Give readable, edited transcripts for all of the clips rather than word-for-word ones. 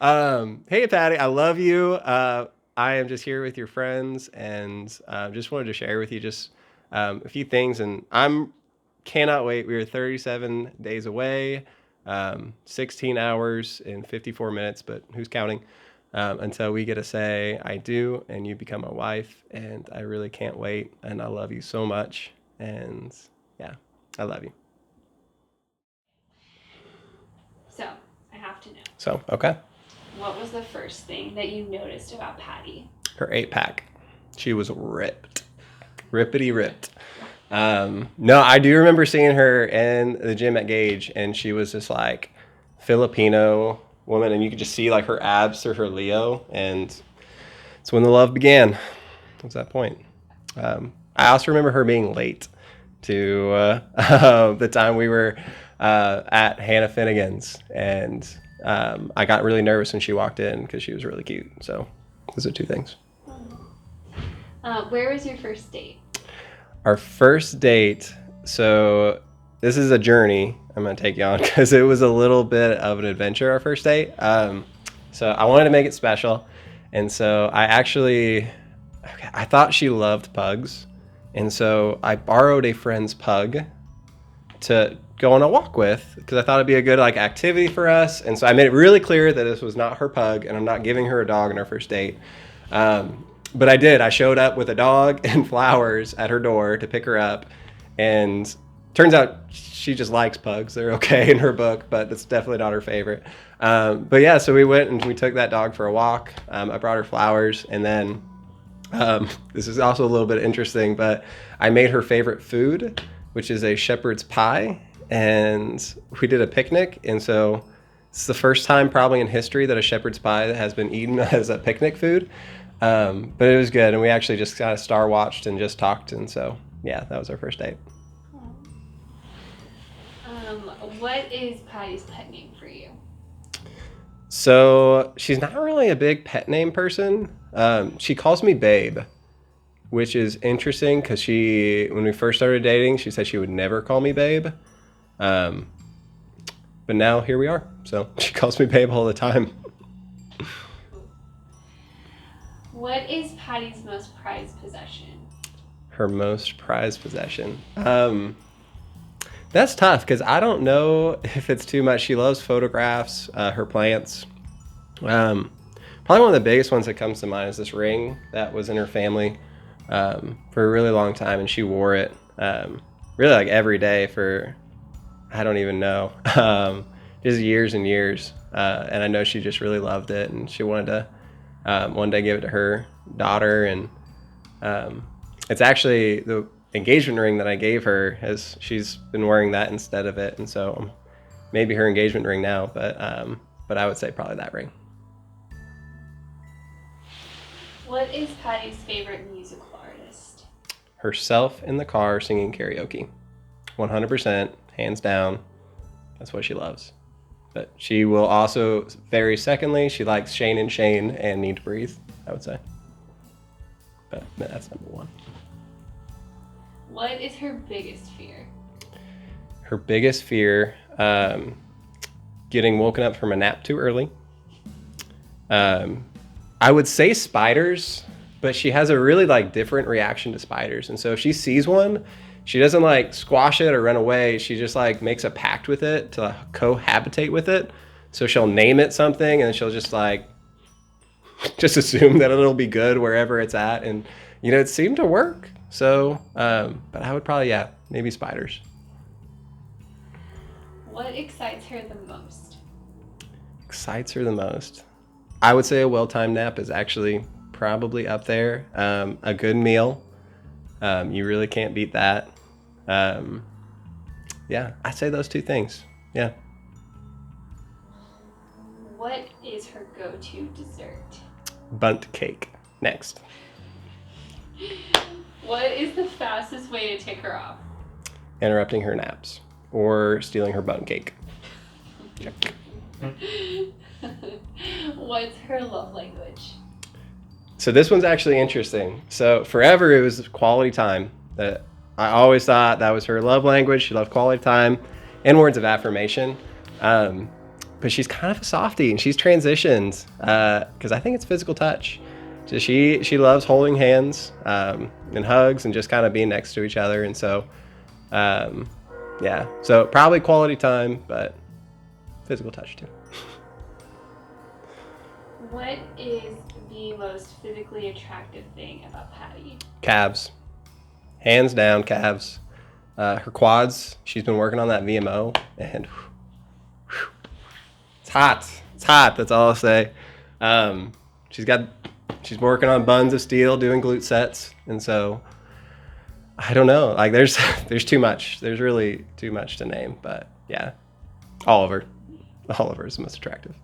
Hey, Patty, I love you. I am just here with your friends, and just wanted to share with you just a few things. And I'm cannot wait. We are 37 days away, 16 hours and 54 minutes, but who's counting? Until we get to say I do, and you become my wife, and I really can't wait. And I love you so much, and yeah, I love you. So, I have to know. So okay, What was the first thing that you noticed about Patty? her 8 pack, she was ripped, rippity ripped. No, I do remember seeing her in the gym at Gage, and she was this like Filipino woman, and you could just see like her abs through her Leo, and it's when the love began. It was that point. I also remember her being late to the time we were at Hannah Finnegan's, and I got really nervous when she walked in because she was really cute. So those are two things. Where was your first date? Our first date. So this is a journey I'm gonna take you on because it was a little bit of an adventure. Our first date. So I wanted to make it special, and so I thought she loved pugs, and so I borrowed a friend's pug to go on a walk with because I thought it'd be a good like activity for us. And so I made it really clear that this was not her pug, and I'm not giving her a dog on our first date. But I did. I showed up with a dog and flowers at her door to pick her up, and turns out she just likes pugs. They're okay in her book, but it's definitely not her favorite. But yeah, so we went and we took that dog for a walk. I brought her flowers, and then this is also a little bit interesting, but I made her favorite food, which is a shepherd's pie, and we did a picnic. And so it's the first time probably in history that a shepherd's pie has been eaten as a picnic food. But it was good, and we actually just kind of star watched and just talked, and so yeah, that was our first date. What is Patty's pet name for you? So she's not really a big pet name person. She calls me Babe, which is interesting because when we first started dating, she said she would never call me Babe. Um, but now here we are. So she calls me Babe all the time. What is Patty's most prized possession? Her most prized possession. That's tough because I don't know if it's too much. She loves photographs, her plants. Probably one of the biggest ones that comes to mind is this ring that was in her family for a really long time, and she wore it really like every day for I don't even know, just years and years. And I know she just really loved it, and she wanted to one day give it to her daughter. And it's actually the engagement ring that I gave her. Has she's been wearing that instead of it, and so maybe her engagement ring now. But I would say probably that ring. What is Patty's favorite musical artist? Herself in the car singing karaoke, 100%, hands down. That's what she loves. But she will also, very secondly, she likes Shane and Shane and Need to Breathe, I would say. But that's number one. What is her biggest fear? Her biggest fear, getting woken up from a nap too early. I would say spiders, but she has a really like different reaction to spiders. And so if she sees one, she doesn't like squash it or run away. She just like makes a pact with it to cohabitate with it. So she'll name it something, and she'll just like just assume that it'll be good wherever it's at. And it seemed to work. So, but I would probably, yeah, maybe spiders. What excites her the most? Excites her the most. I would say a well-timed nap is actually probably up there. A good meal. You really can't beat that. Yeah, I'd say those two things. Yeah. What is her go-to dessert? Bunt cake. Next. What is the fastest way to take her off? Interrupting her naps or stealing her bunt cake. Check. What's her love language? So this one's actually interesting. So forever it was quality time. That I always thought that was her love language. She loved quality time and words of affirmation. but she's kind of a softie, and she's transitioned because I think it's physical touch. So she loves holding hands and hugs and just kind of being next to each other. And so, yeah, so probably quality time, but physical touch too. What is the most physically attractive thing about Patty? Calves, hands down, calves. Her quads, she's been working on that VMO, and it's hot. It's hot. That's all I'll say. She's working on buns of steel, doing glute sets, and so I don't know. Like there's too much. There's really too much to name, but yeah, Oliver is the most attractive.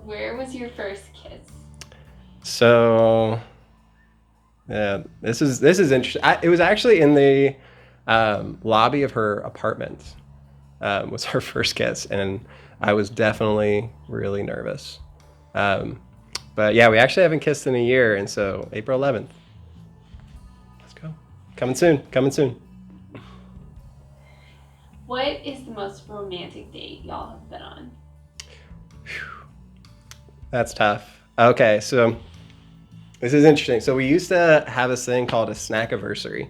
Where was your first kiss? So yeah, this is interesting. It was actually in the lobby of her apartment. Was her first kiss, and I was definitely really nervous. But yeah, we actually haven't kissed in a year, and so April 11th. Let's go. Coming soon. What is the most romantic date y'all have been on? That's tough. Okay, so this is interesting. So we used to have this thing called a snack-iversary.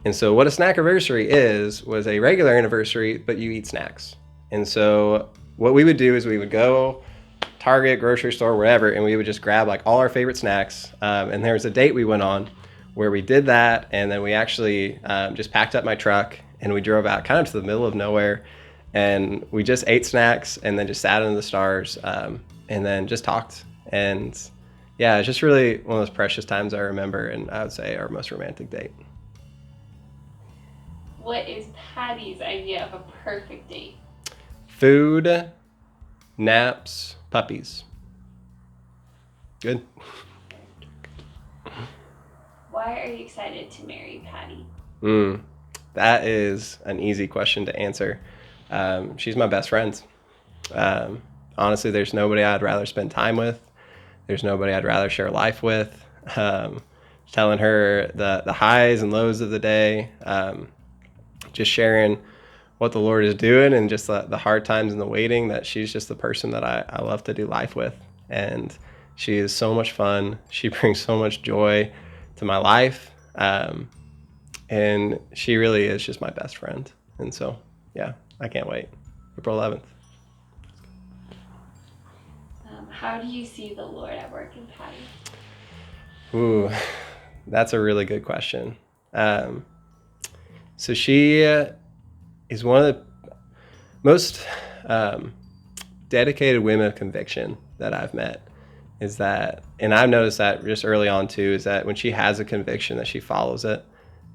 And so what a snack-iversary was a regular anniversary, but you eat snacks. And so what we would do is we would go Target, grocery store, wherever, and we would just grab like all our favorite snacks. And there was a date we went on where we did that, and then we actually just packed up my truck and we drove out kind of to the middle of nowhere, and we just ate snacks and then just sat under the stars and then just talked. And yeah, it's just really one of those precious times I remember, and I would say our most romantic date. What is Patty's idea of a perfect date? Food, naps, puppies. Good. Why are you excited to marry Patty? That is an easy question to answer. She's my best friend. Honestly, there's nobody I'd rather spend time with. There's nobody I'd rather share life with. Telling her the highs and lows of the day. Just sharing what the Lord is doing, and just the hard times and the waiting, that she's just the person that I love to do life with. And she is so much fun. She brings so much joy to my life. And she really is just my best friend. And so, yeah, I can't wait. April 11th. How do you see the Lord at work in Patty? Ooh, that's a really good question. So she is one of the most dedicated women of conviction that I've met. Is that, and I've noticed that just early on too, is that when she has a conviction, that she follows it,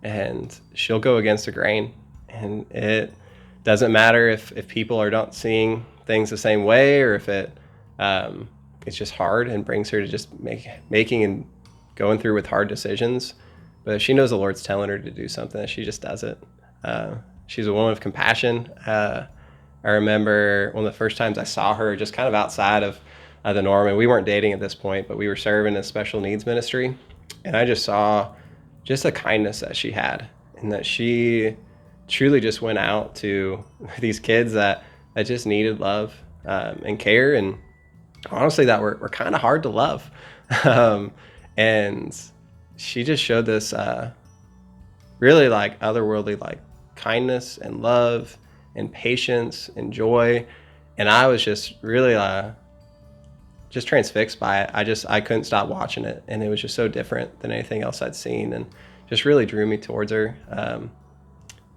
and she'll go against the grain. And it doesn't matter if people are not seeing things the same way, or if it's just hard and brings her to just making and going through with hard decisions. But if she knows the Lord's telling her to do something, she just does it. She's a woman of compassion. I remember one of the first times I saw her just kind of outside of the norm, and we weren't dating at this point, but we were serving a special needs ministry. And I just saw just the kindness that she had, and that she truly just went out to these kids that just needed love and care, and honestly that were kind of hard to love. And she just showed this really like otherworldly like kindness and love and patience and joy. And I was just really just transfixed by it. I couldn't stop watching it, and it was just so different than anything else I'd seen, and just really drew me towards her.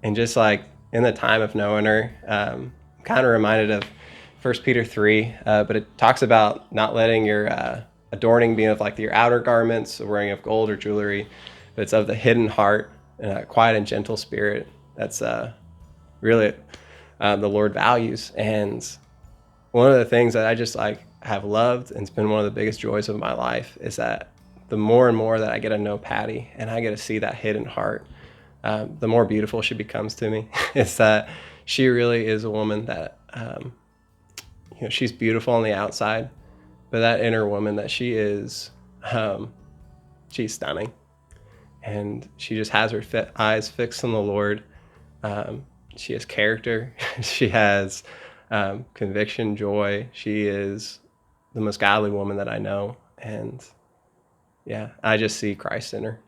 And just like in the time of knowing her, kind of reminded of 1 Peter 3, but it talks about not letting your adorning be of like your outer garments, wearing of gold or jewelry, but it's of the hidden heart and a quiet and gentle spirit. That's really the Lord values. And one of the things that I just like have loved, and it's been one of the biggest joys of my life, is that the more and more that I get to know Patty and I get to see that hidden heart, the more beautiful she becomes to me. It's that she really is a woman that, she's beautiful on the outside, but that inner woman that she is, she's stunning. And she just has her eyes fixed on the Lord. She has character. She has conviction, joy. She is the most godly woman that I know, and yeah, I just see Christ in her.